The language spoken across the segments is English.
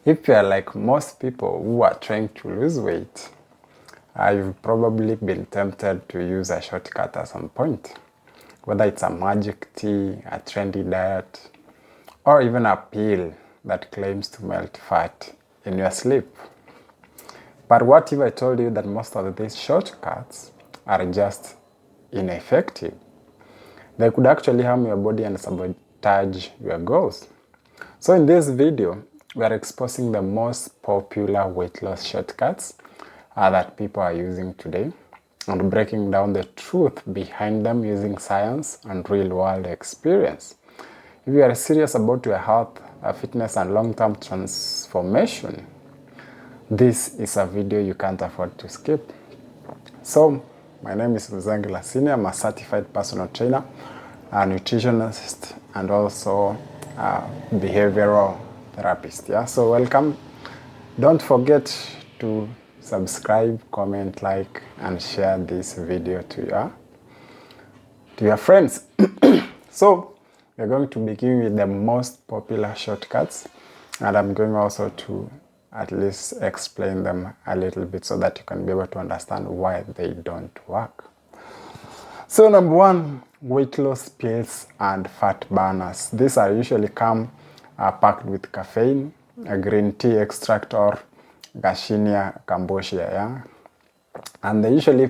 If you are like most people who are trying to lose weight, you've probably been tempted to use a shortcut at some point. Whether it's a magic tea, a trendy diet, or even a pill that claims to melt fat in your sleep. But what if I told you that most of these shortcuts are just ineffective? They could actually harm your body and sabotage your goals. So in this video, we are exposing the most popular weight loss shortcuts that people are using today and breaking down the truth behind them using science and real-world experience. If you are serious about your health, fitness, and long-term transformation, this is a video you can't afford to skip. So, my name is Mzangila. I'm a certified personal trainer, a nutritionist, and also a behavioral therapist. Yeah, so welcome. Don't forget to subscribe, comment, like, and share this video to your friends. So, we're going to begin with the most popular shortcuts, and I'm going also to at least explain them a little bit so that you can be able to understand why they don't work. So number one, weight loss pills and fat burners. These are usually come packed with caffeine, a green tea extract, or Garcinia cambogia, yeah? And they usually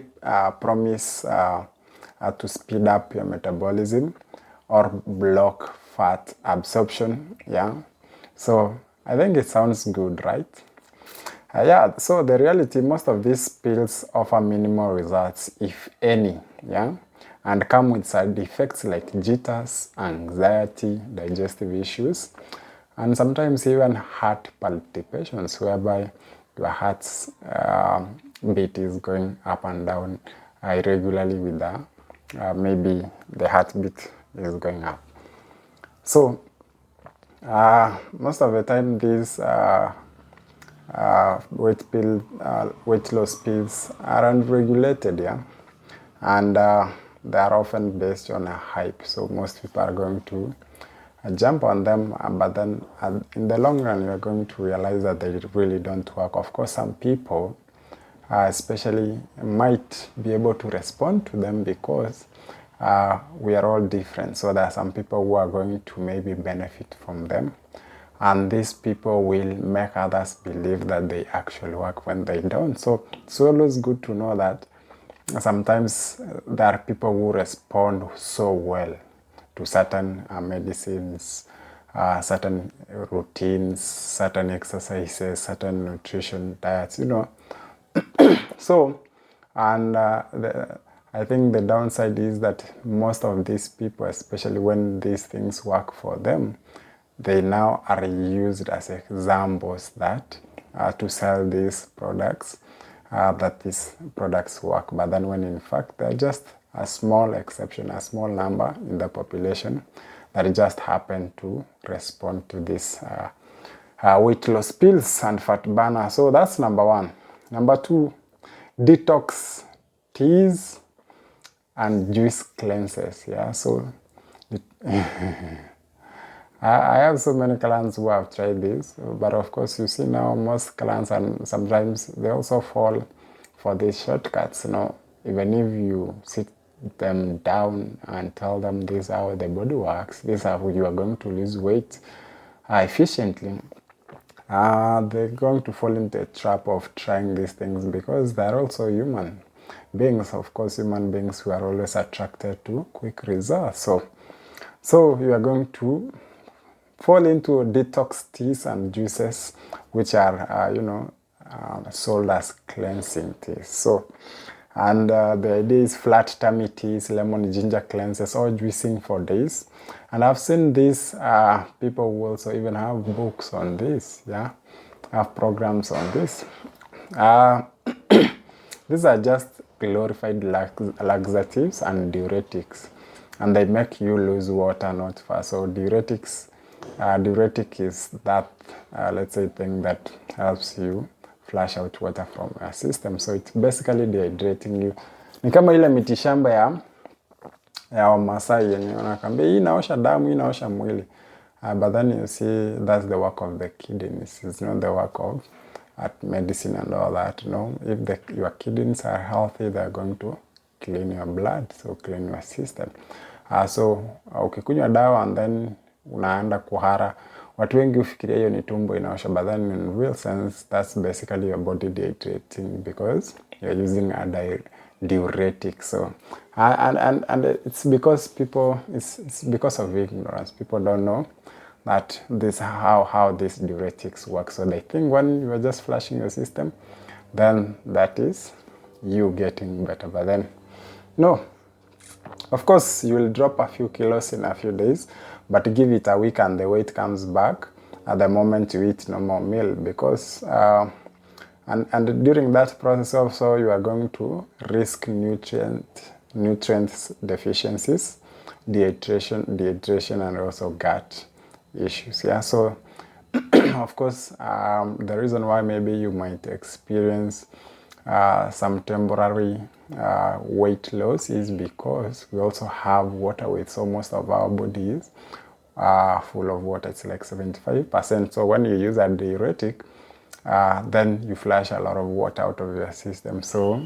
promise to speed up your metabolism or block fat absorption, yeah? So I think it sounds good, right? Yeah, so the reality, most of these pills offer minimal results, if any, yeah? And come with side effects like jitters, anxiety, digestive issues, and sometimes even heart palpitations, whereby your heart's beat is going up and down irregularly with maybe the heartbeat is going up. So, most of the time these weight loss pills are unregulated, yeah, and they are often based on a hype. So most people are going to jump on them, but then in the long run, you're going to realize that they really don't work. Of course, some people, especially, might be able to respond to them because we are all different. So there are some people who are going to maybe benefit from them, and these people will make others believe that they actually work when they don't. So it's always good to know that sometimes there are people who respond so well to certain medicines, certain routines, certain exercises, certain nutrition diets, you know. So, and I think the downside is that most of these people, especially when these things work for them, they now are used as examples that to sell these products, that these products work. But then when in fact they're just a small exception, a small number in the population that just happen to respond to this weight loss pills and fat burner. So that's number one. Number two, detox teas and juice cleanses. Yeah, so I have so many clients who have tried this, but of course you see now most clients, and sometimes they also fall for these shortcuts. You know, even if you sit them down and tell them this is how the body works, this is how you are going to lose weight efficiently, they're going to fall into a trap of trying these things because they're also human beings. Of course, human beings who are always attracted to quick results. So you are going to fall into detox teas and juices, which are, sold as cleansing teas. So, and the idea is flat tummy teas, lemon ginger cleanses, or juicing for days. And I've seen these people who also even have books on this, yeah, have programs on this. These are just glorified laxatives and diuretics, and they make you lose water, not fat. So diuretics, diuretic is that, let's say, thing that helps you flush out water from your system. So it's basically dehydrating you. Ni kama ile mitishamba ya Wamasai yenye wanakwambia hii inaosha damu, hii inaosha mwili. But then you see that's the work of the kidneys. It's not the work of medicine and all that. If your kidneys are healthy, they're going to clean your blood, so clean your system. Ukikunywa dawa and then unaenda kuhara, watu wengi hufikiria hiyo ni tumbo inaosha, but then in real sense that's basically your body dehydrating because you're using a diuretic. So and it's because it's because of ignorance. People don't know that this how these diuretics work. So they think when you are just flushing your system, then that is you getting better. But then no. Of course, you will drop a few kilos in a few days, but give it a week and the weight comes back at the moment you eat no more meal, because and during that process also you are going to risk nutrients deficiencies, dehydration and also gut issues. Yeah, so of course the reason why maybe you might experience some temporary weight loss is because we also have water weight. So most of our body is full of water. It's like 75%. So when you use a diuretic, then you flush a lot of water out of your system. So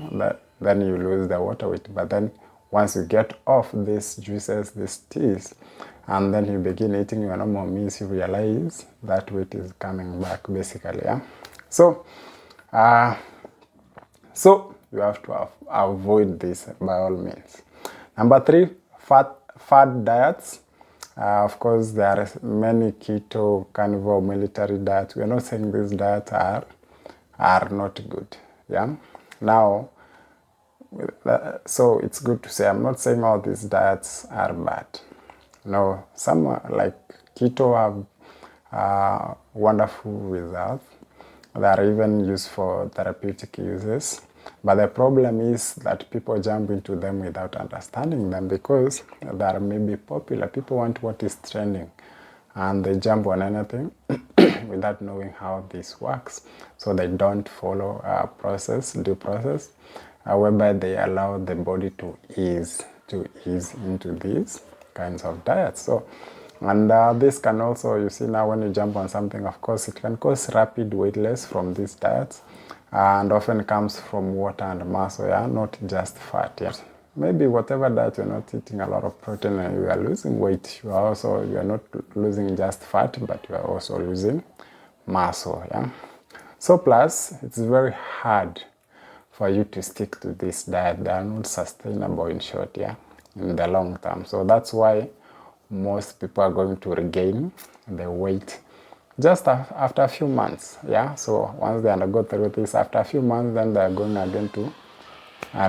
then you lose the water weight. But then once you get off these juices, these teas, and then you begin eating your normal meals, you realize that weight is coming back basically. Yeah. So you have to avoid this by all means. Number 3, fad diets. Of course, there are many keto, carnivore, military diets. We are not saying these diets are not good. Yeah. Now, so it's good to say, I'm not saying all these diets are bad. No, some like keto have wonderful results. They are even used for therapeutic uses. But the problem is that people jump into them without understanding them, because they are maybe popular. People want what is trending, and they jump on anything without knowing how this works. So they don't follow due process, whereby they allow the body to ease into these kinds of diets. So, and this can also, you see now when you jump on something, of course, it can cause rapid weight loss from these diets, and often comes from water and muscle, yeah, not just fat. Yeah. Maybe whatever diet you're not eating a lot of protein and you are losing weight, you are not losing just fat, but you are also losing muscle. Yeah. So plus, it's very hard for you to stick to this diet. They are not sustainable in short, yeah, in the long term. So that's why most people are going to regain the weight just after a few months. Yeah, so once they undergo through this, after a few months, then they're going again to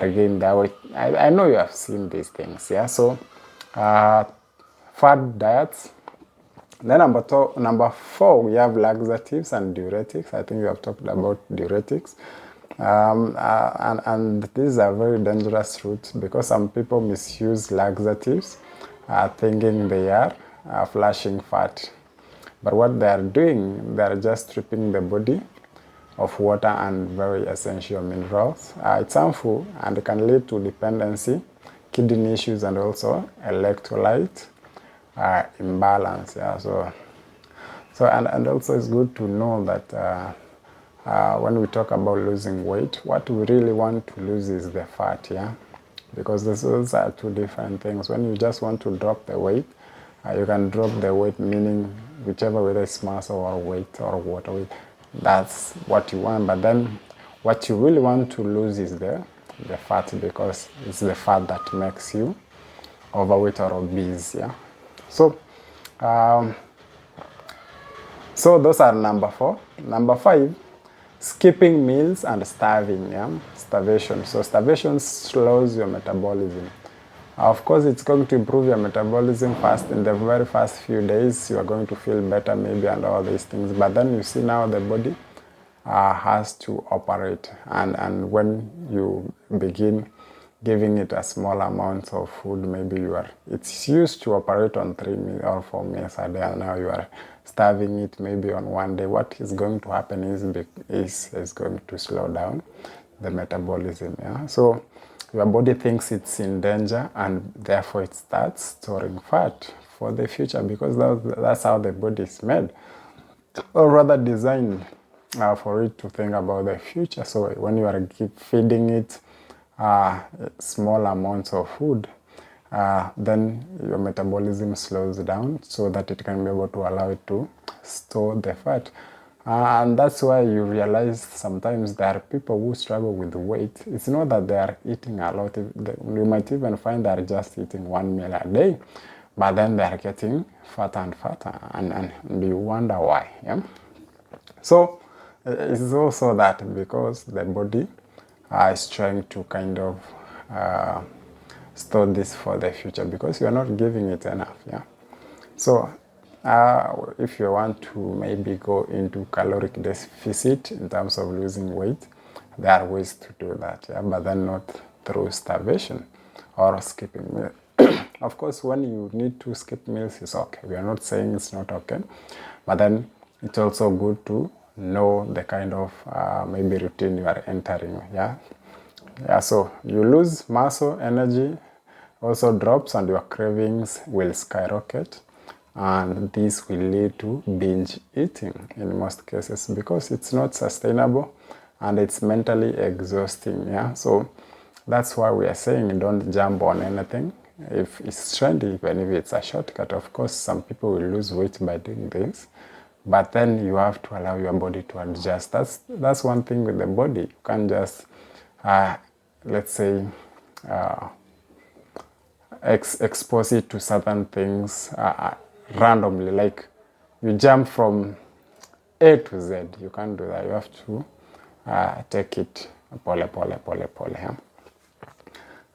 regain their weight. I know you have seen these things. Yeah, so fad diets. Then number 4, we have laxatives and diuretics. I think we have talked about diuretics. And this is a very dangerous route, because some people misuse laxatives thinking they are flushing fat. But what they are doing, they are just stripping the body of water and very essential minerals. It's harmful and it can lead to dependency, kidney issues, and also electrolyte imbalance. Yeah. So and also it's good to know that when we talk about losing weight, what we really want to lose is the fat. Yeah, because those are two different things. When you just want to drop the weight, you can drop the weight, meaning whichever, whether it's muscle or weight or water weight, that's what you want. But then what you really want to lose is the fat, because it's the fat that makes you overweight or obese. Yeah. So so those are number 4. Number 5, skipping meals and starving. Yeah, starvation. So starvation slows your metabolism. Of course, it's going to improve your metabolism fast. In the very first few days, you are going to feel better maybe and all these things. But then you see now the body has to operate. And when you begin giving it a small amount of food, maybe it's used to operate on 3 meals or 4 meals a day, and now you are starving it maybe on one day. What is going to happen is going to slow down the metabolism. Yeah. So your body thinks it's in danger, and therefore it starts storing fat for the future, because that's how the body is made, or rather designed for it to think about the future. So when you are keep feeding it small amounts of food, then your metabolism slows down so that it can be able to allow it to store the fat. And that's why you realize sometimes there are people who struggle with weight. It's not that they are eating a lot. You might even find they're just eating one meal a day, but then they're getting fatter and fatter, and you wonder why. Yeah? So it's also that because the body is trying to kind of store this for the future, because you're not giving it enough. Yeah. So if you want to maybe go into caloric deficit in terms of losing weight, there are ways to do that, yeah? But then not through starvation or skipping meals. Of course, when you need to skip meals, it's okay. We are not saying it's not okay, but then it's also good to know the kind of maybe routine you are entering. Yeah. So you lose muscle, energy also drops, and your cravings will skyrocket. And this will lead to binge eating in most cases, because it's not sustainable and it's mentally exhausting. Yeah, so that's why we are saying don't jump on anything if it's trendy, even if it's a shortcut. Of course, some people will lose weight by doing this, but then you have to allow your body to adjust. That's one thing with the body. You can't just let's say expose it to certain things randomly, like you jump from A to Z. You can't do that. You have to take it pole. Yeah?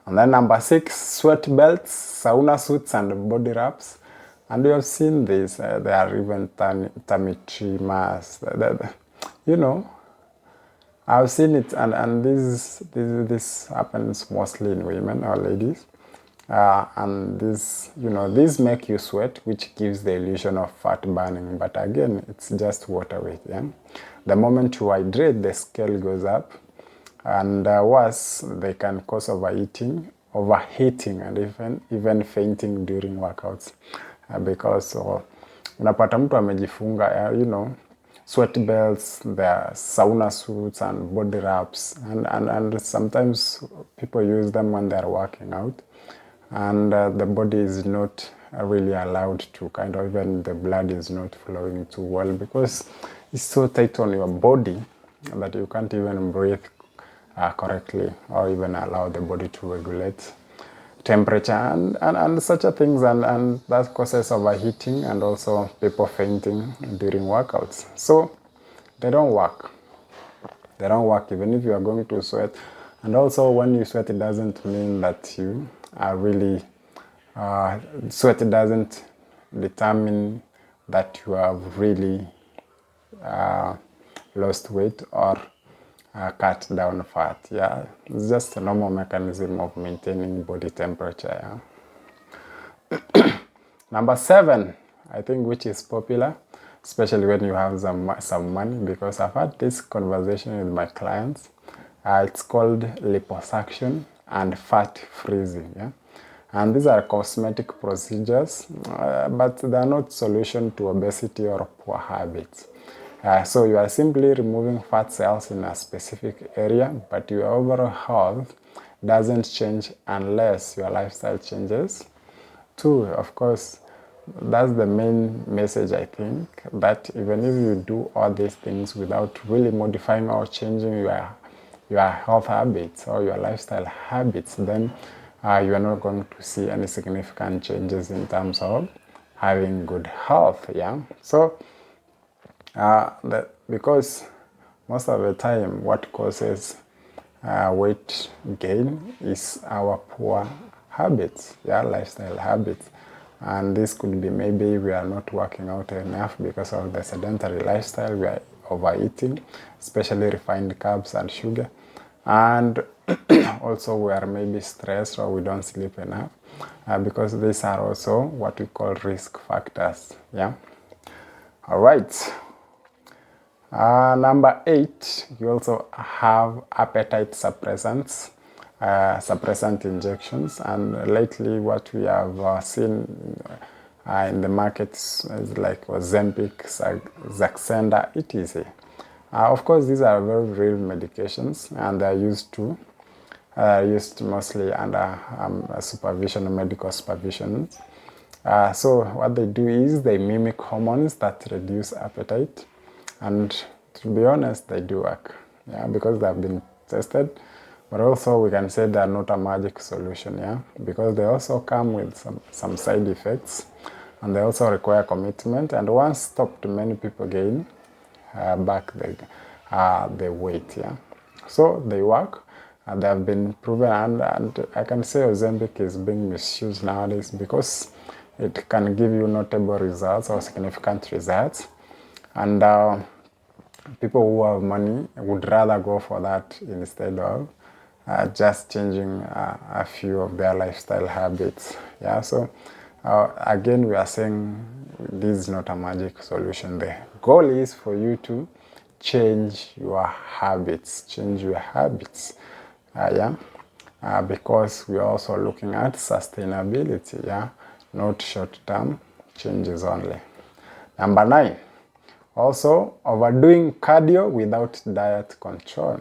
And then number 6, sweat belts, sauna suits, and body wraps. And you have seen this. There are even tummy trimmers. You know, I've seen it, and this happens mostly in women or ladies. And these make you sweat, which gives the illusion of fat burning. But again, it's just water weight. Yeah? The moment you hydrate, the scale goes up. And worse, they can cause overeating, overheating, and even fainting during workouts. Because unapata mtu amejifunga, sweat belts, the sauna suits, and body wraps. And sometimes people use them when they're working out. And the body is not really allowed to even the blood is not flowing too well, because it's so tight on your body that you can't even breathe correctly, or even allow the body to regulate temperature and such a things, and that causes overheating and also people fainting during workouts. So they don't work. They don't work even if you are going to sweat. And also when you sweat, it doesn't mean that you are really sweat doesn't determine that you have really lost weight or cut down fat. Yeah, it's just a normal mechanism of maintaining body temperature. Yeah? Number 7, I think, which is popular, especially when you have some money, because I've had this conversation with my clients. It's called liposuction and fat freezing. Yeah? And these are cosmetic procedures, but they are not solution to obesity or poor habits. So you are simply removing fat cells in a specific area, but your overall health doesn't change unless your lifestyle changes too. Of course, that's the main message, I think, that even if you do all these things without really modifying or changing your health habits or your lifestyle habits, then you are not going to see any significant changes in terms of having good health. Yeah. So because most of the time what causes weight gain is our poor habits, lifestyle habits. And this could be maybe we are not working out enough because of the sedentary lifestyle, we are overeating, especially refined carbs and sugar. And also we are maybe stressed or we don't sleep enough, because these are also what we call risk factors. Yeah. All right. Number 8, you also have appetite suppressants, suppressant injections. And lately what we have seen in the markets like Ozempic, Zaxenda, etc. Of course, these are very real medications, and they're used mostly under supervision, medical supervision. So what they do is they mimic hormones that reduce appetite, and to be honest, they do work, yeah, because they've been tested. But also we can say they're not a magic solution, yeah, because they also come with some side effects, and they also require commitment. And once stopped, many people gain back the weight, yeah. So they work, and they have been proven, and I can say Ozempic is being misused nowadays because it can give you notable results or significant results, and people who have money would rather go for that instead of just changing a few of their lifestyle habits. Yeah, so again, we are saying this is not a magic solution. The goal is for you to change your habits, because we are also looking at sustainability, yeah, not short-term changes only. Number 9, also overdoing cardio without diet control.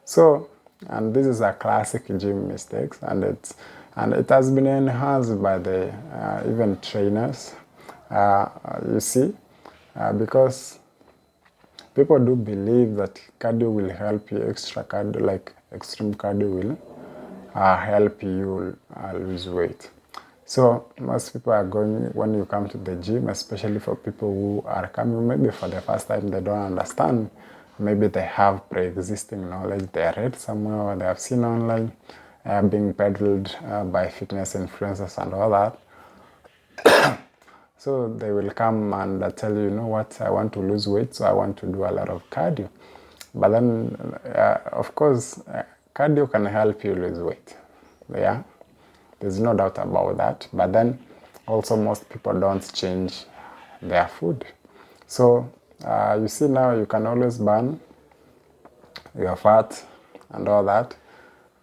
So, and this is a classic gym mistake, and it has been enhanced by the even trainers. You see, because people do believe that cardio will help you, extra cardio, like extreme cardio will help you lose weight. So most people are going, when you come to the gym, especially for people who are coming maybe for the first time, they don't understand. Maybe they have pre-existing knowledge they read somewhere or they have seen online being peddled by fitness influencers and all that. So they will come and tell you, you know what, I want to lose weight, so I want to do a lot of cardio. But then, of course, cardio can help you lose weight. Yeah, there's no doubt about that. But then also most people don't change their food. So you see now you can always burn your fat and all that.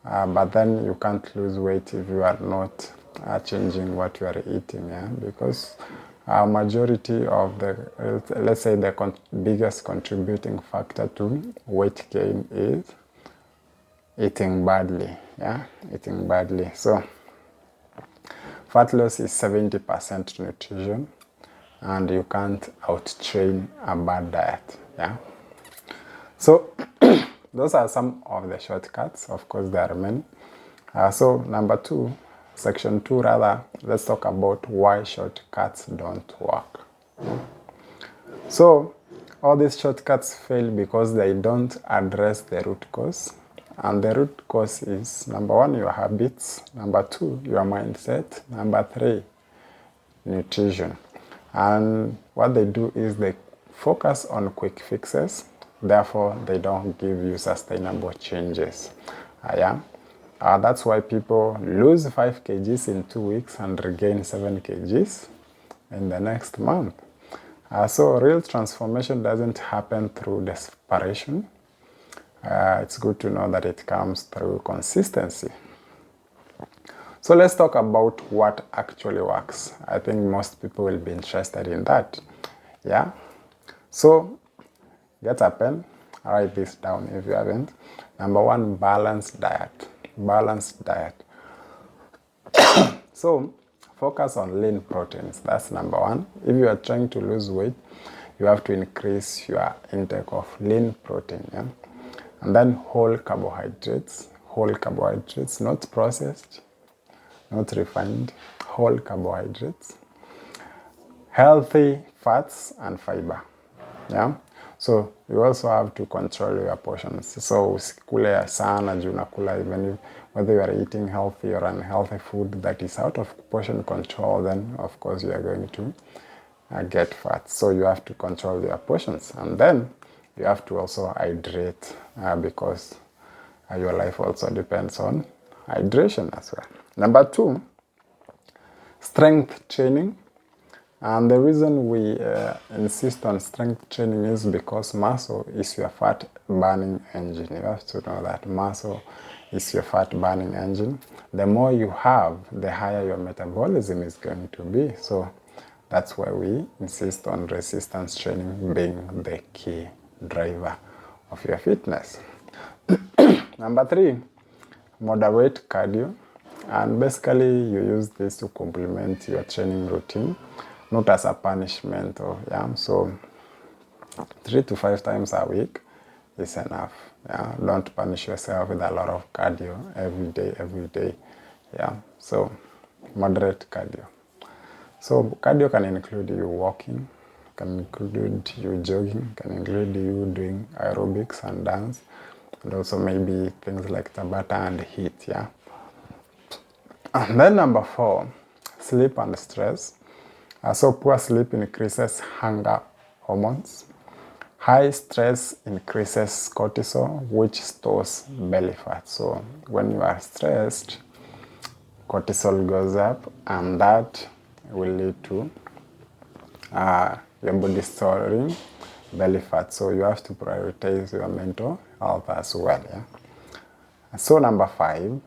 But then you can't lose weight if you are not changing what you are eating, yeah, because majority of the, let's say the biggest contributing factor to weight gain is eating badly, yeah, eating badly. So fat loss is 70% nutrition, and you can't out-train a bad diet, yeah. So those are some of the shortcuts. Of course, there are many. So number 2, section 2 rather, let's talk about why shortcuts don't work. So all these shortcuts fail because they don't address the root cause. And the root cause is, number 1, your habits. Number 2, your mindset. Number 3, nutrition. And what they do is they focus on quick fixes. Therefore, they don't give you sustainable changes. That's why people lose 5 kgs in 2 weeks and regain 7 kgs in the next month. So real transformation doesn't happen through desperation. It's good to know that it comes through consistency. So let's talk about what actually works. I think most people will be interested in that. Yeah. So get a pen, write this down if you haven't. Number 1, balanced diet. Balanced diet. So focus on lean proteins. That's number 1. If you are trying to lose weight, you have to increase your intake of lean protein. Yeah? And then whole carbohydrates, not processed, not refined, whole carbohydrates, healthy fats and fiber. Yeah. So you also have to control your portions. So usikule sana juu unakula, even whether you are eating healthy or unhealthy food that is out of portion control, then of course you are going to get fat. So you have to control your portions, and then you have to also hydrate because your life also depends on hydration as well. Number 2, strength training. And the reason we insist on strength training is because muscle is your fat burning engine. You have to know that muscle is your fat burning engine. The more you have, the higher your metabolism is going to be. So That's why we insist on resistance training being the key driver of your fitness. Number 3, moderate cardio. And basically you use this to complement your training routine, not as a punishment. So 3 to 5 times a week is enough. Don't punish yourself with a lot of cardio every day. So moderate cardio. So cardio can include you walking, can include you jogging, can include you doing aerobics and dance, and also maybe things like Tabata and HIIT. And then number 4, sleep and stress. So poor sleep increases hunger hormones. High stress increases cortisol, which stores belly fat. So when you are stressed, cortisol goes up, and that will lead to your body storing belly fat. So you have to prioritize your mental health as well. So number 5,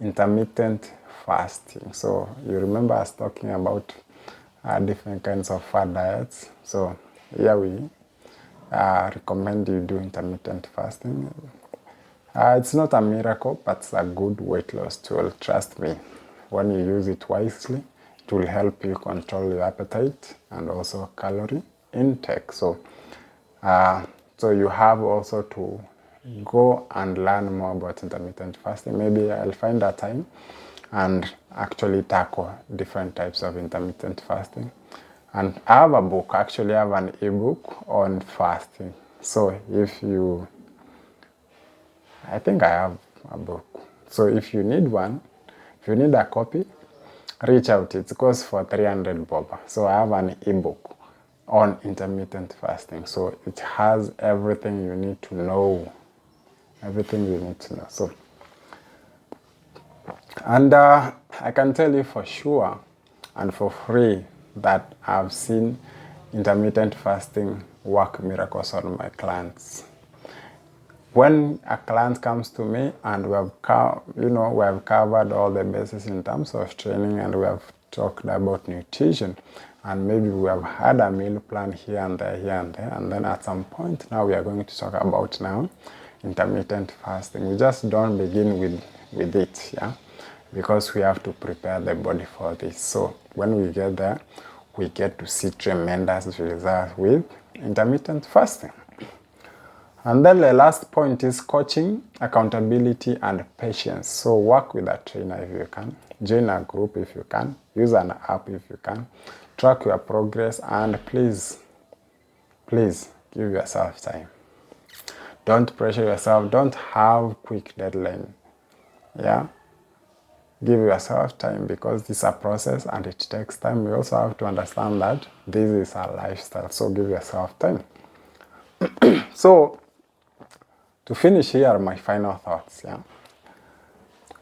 intermittent fasting. So you remember us talking about different kinds of fat diets. So here we recommend you do intermittent fasting. It's not a miracle, but it's a good weight loss tool. Trust me, when you use it wisely, it will help you control your appetite and also calorie intake. So you have also to go and learn more about intermittent fasting. Maybe I'll find a time and actually tackle different types of intermittent fasting. And I have a book, actually I have an ebook on fasting. So I think I have a book. So if you need one, if you need a copy, reach out. It goes for 300 bob. So I have an ebook on intermittent fasting. So it has everything you need to know. So, and I can tell you for sure and for free that I've seen intermittent fasting work miracles on my clients. When a client comes to me and we have covered all the bases in terms of training, and we have talked about nutrition, and maybe we have had a meal plan here and there, and then at some point now we are going to talk about intermittent fasting. We just don't begin with it, because we have to prepare the body for this. So when we get there, we get to see tremendous results with intermittent fasting. And then the last point is coaching, accountability, and patience. So work with a trainer if you can, join a group if you can, use an app if you can, track your progress, and please give yourself time. Don't pressure yourself, don't have quick deadline. Give yourself time, because this is a process and it takes time. You also have to understand that this is a lifestyle, so give yourself time. So to finish, here are my final thoughts.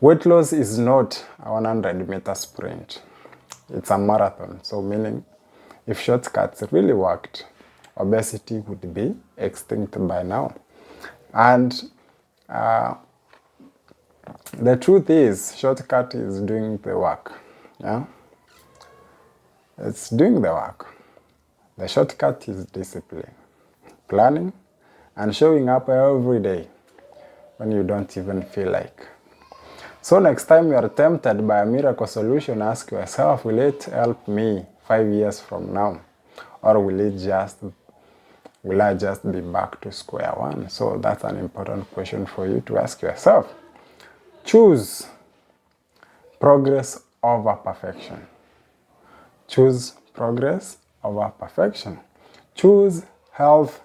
Weight loss is not a 100-meter sprint. It's a marathon. So meaning, if shortcuts really worked, obesity would be extinct by now. And the truth is, shortcut is doing the work. It's doing the work. The shortcut is discipline, planning, and showing up every day when you don't even feel like. So next time you are tempted by a miracle solution, ask yourself, will it help me 5 years from now? Or will I just be back to square one? So that's an important question for you to ask yourself. Choose progress over perfection. Choose progress over perfection. Choose health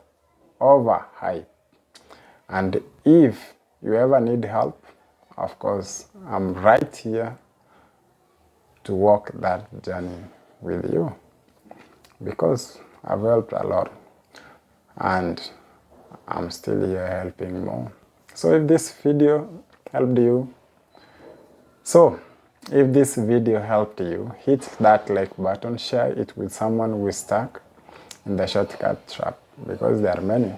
over hype. And if you ever need help, of course, I'm right here to walk that journey with you, because I've helped a lot and I'm still here helping more. So if this video helped you, hit that like button, share it with someone who is stuck in the shortcut trap, because there are many.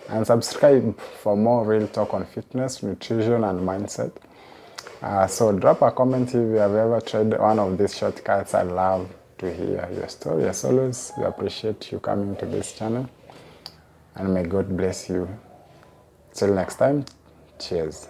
And subscribe for more real talk on fitness, nutrition, and mindset. So drop a comment if you have ever tried one of these shortcuts. I love to hear your story. As always, we appreciate you coming to this channel, and may God bless you. Till next time, cheers.